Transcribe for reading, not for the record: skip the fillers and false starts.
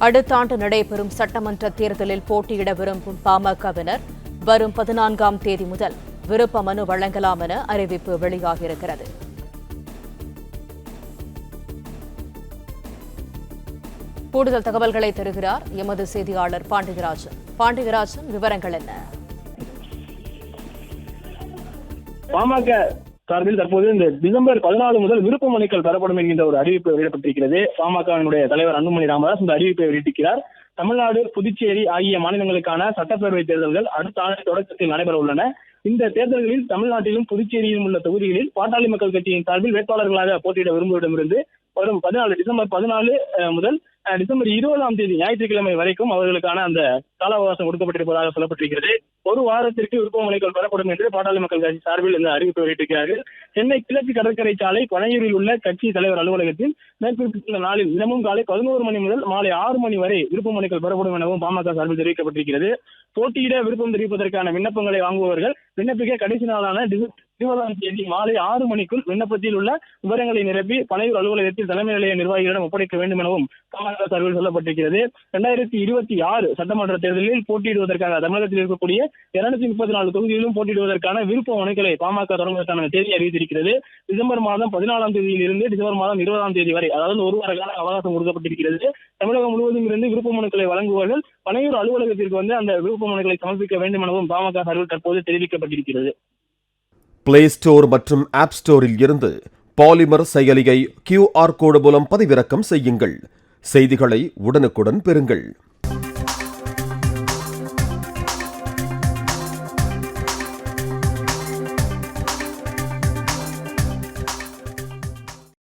அடுத்த ஆண்டு நடைபெறும் சட்டமன்ற தேர்தலில் போட்டியிட விரும்பும் பாமகவினர் வரும் 14ஆம் தேதி முதல் விருப்ப மனு வழங்கலாம் என அறிவிப்பு வெளியாகியிருக்கிறது. கூடுதல் தகவல்களை தருகிறார் எமது செய்தியாளர் பாண்டியராஜன். பாண்டியராஜன், விவரங்கள் என்ன? பாமக சார்பில் தற்போது இந்த டிசம்பர் 14 முதல் விருப்ப மனுக்கள் பெறப்படும் என்கின்ற ஒரு அறிவிப்பு வெளியிடப்பட்டிருக்கிறது. பாமகவினுடைய தலைவர் அன்புமணி ராமதாஸ் இந்த அறிவிப்பை வெளியிட்டிருக்கிறார். தமிழ்நாடு, புதுச்சேரி ஆகிய மாநிலங்களுக்கான சட்டப்பேரவை தேர்தல்கள் அடுத்த ஆண்டு தொடக்கத்தில் நடைபெற உள்ளன. இந்த தேர்தல்களில் தமிழ்நாட்டிலும் புதுச்சேரியிலும் உள்ள தொகுதிகளில் பாட்டாளி மக்கள் கட்சியின் சார்பில் வேட்பாளர்களாக போட்டியிட விரும்புவரிடமிருந்து வரும் டிசம்பர் 14 முதல் டிசம்பர் 20ஆம் தேதி ஞாயிற்றுக்கிழமை வரைக்கும் அவர்களுக்கான அந்த கால அவகாசம் கொடுக்கப்பட்டிருப்பதாக சொல்லப்பட்டிருக்கிறது. ஒரு வாரத்திற்கு விருப்ப மனுக்கள் பெறப்படும் என்று பாட்டாளி மக்கள் கட்சி சார்பில் இந்த அறிவிப்பு வெளியிட்டிருக்கிறார்கள். சென்னை கிழக்கு கடற்கரை சாலை பனையூரில் உள்ள கட்சி தலைவர் அலுவலகத்தில் மேற்குறிப்பிட்டுள்ள நாளில் தினமும் காலை 11 மணி முதல் மாலை 6 மணி வரை விருப்ப மனுக்கள் பெறப்படும் எனவும் பாமக சார்பில் தெரிவிக்கப்பட்டிருக்கிறது. போட்டியிட விருப்பம் தெரிவிப்பதற்கான விண்ணப்பங்களை வாங்குபவர்கள் விண்ணப்பிக்க கடைசி நாளான 20ஆம் தேதி மாலை 6 மணிக்குள் விண்ணப்பத்தில் உள்ள விவரங்களை நிரப்பி பனையூர் அலுவலகத்தில் தலைமை நிலைய நிர்வாகிகளிடம் ஒப்படைக்க வேண்டும் எனவும் பாமக சார்பில் சொல்லப்பட்டிருக்கிறது. 2026 சட்டமன்ற தேர்தலில் போட்டியிடுவதற்காக தமிழகத்தில் இருக்கக்கூடிய 234 தொகுதிகளிலும் போட்டியிடுவதற்கான விருப்ப மனுக்களை பாமக தொடங்குவதற்கான தேதி அறிவித்திருக்கிறது. டிசம்பர் மாதம் 14ஆம் தேதியில் இருந்து டிசம்பர் மாதம் 20ஆம் தேதி வரை, அதாவது ஒரு வார கால அவகாசம் கொடுக்கப்பட்டிருக்கிறது. தமிழகம் முழுவதும் இருந்து விருப்ப மனுக்களை வழங்குவர்கள் பனையூர் அலுவலகத்திற்கு வந்து அந்த விருப்ப மனுக்களை சமர்ப்பிக்க வேண்டும் எனவும் பாமக சார்பில் தற்போது தெரிவிக்கப்பட்டிருக்கிறது. பிளே ஸ்டோர் மற்றும் ஆப் ஸ்டோரில் இருந்து பாலிமர் செயலியை QR கோடு மூலம் பதிவிறக்கம் செய்யுங்கள். செய்திகளை உடனுக்குடன் பெறுங்கள்.